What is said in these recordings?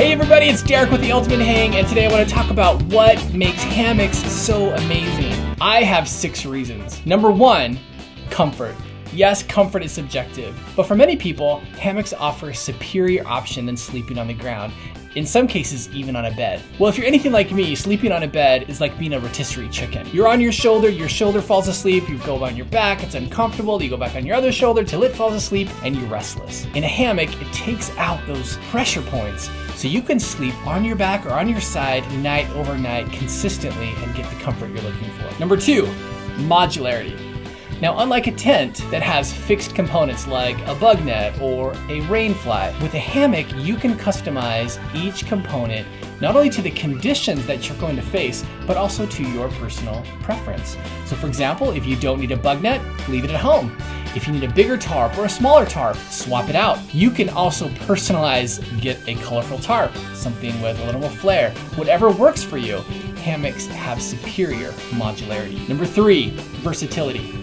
Hey everybody, it's Derek with The Ultimate Hang, and today I want to talk about what makes hammocks so amazing. I have 6 reasons. Number 1, comfort. Yes, comfort is subjective, but for many people, hammocks offer a superior option than sleeping on the ground. In some cases, even on a bed. Well, if you're anything like me, sleeping on a bed is like being a rotisserie chicken. You're on your shoulder falls asleep, you go on your back, it's uncomfortable, you go back on your other shoulder till it falls asleep, and you're restless. In a hammock, it takes out those pressure points, so you can sleep on your back or on your side night over night consistently and get the comfort you're looking for. Number 2, modularity. Now, unlike a tent that has fixed components like a bug net or a rain fly, with a hammock, you can customize each component not only to the conditions that you're going to face, but also to your personal preference. So for example, if you don't need a bug net, leave it at home. If you need a bigger tarp or a smaller tarp, swap it out. You can also personalize, get a colorful tarp, something with a little more flair. Whatever works for you, hammocks have superior modularity. Number 3, versatility.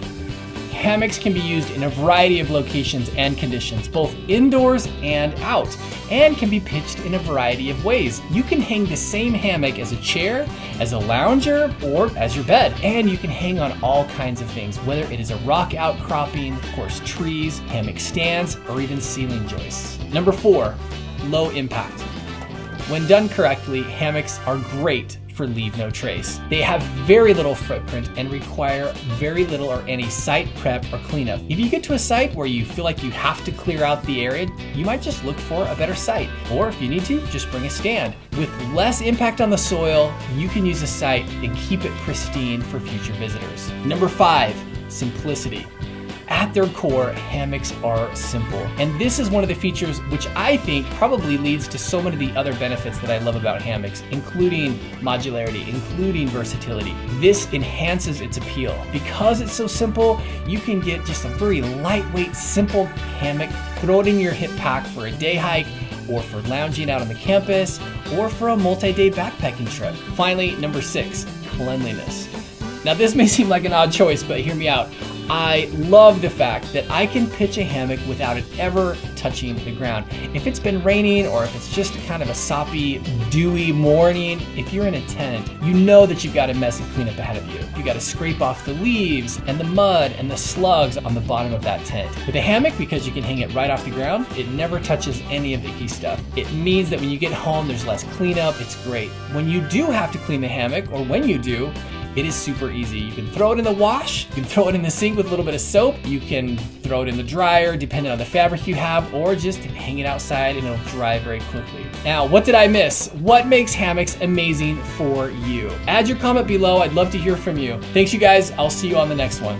Hammocks can be used in a variety of locations and conditions, both indoors and out, and can be pitched in a variety of ways. You can hang the same hammock as a chair, as a lounger, or as your bed. And you can hang on all kinds of things, whether it is a rock outcropping, of course trees, hammock stands, or even ceiling joists. Number 4, low impact. When done correctly, hammocks are great for leave no trace. They have very little footprint and require very little or any site prep or cleanup. If you get to a site where you feel like you have to clear out the area, you might just look for a better site. Or if you need to, just bring a stand. With less impact on the soil, you can use a site and keep it pristine for future visitors. Number 5, simplicity. At their core, hammocks are simple. And this is one of the features which I think probably leads to so many of the other benefits that I love about hammocks, including modularity, including versatility. This enhances its appeal. Because it's so simple, you can get just a very lightweight, simple hammock, throw it in your hip pack for a day hike, or for lounging out on the campus, or for a multi-day backpacking trip. Finally, number 6, cleanliness. Now this may seem like an odd choice, but hear me out. I love the fact that I can pitch a hammock without it ever touching the ground. If it's been raining or if it's just kind of a soppy, dewy morning, if you're in a tent, you know that you've got a messy cleanup ahead of you. You got to scrape off the leaves and the mud and the slugs on the bottom of that tent. With a hammock, because you can hang it right off the ground, it never touches any of the icky stuff. It means that when you get home, there's less cleanup. It's great. When you do have to clean the hammock, or when you do, it is super easy. You can throw it in the wash, you can throw it in the sink with a little bit of soap, you can throw it in the dryer depending on the fabric you have, or just hang it outside and it'll dry very quickly. Now, what did I miss? What makes hammocks amazing for you? Add your comment below, I'd love to hear from you. Thanks you guys, I'll see you on the next one.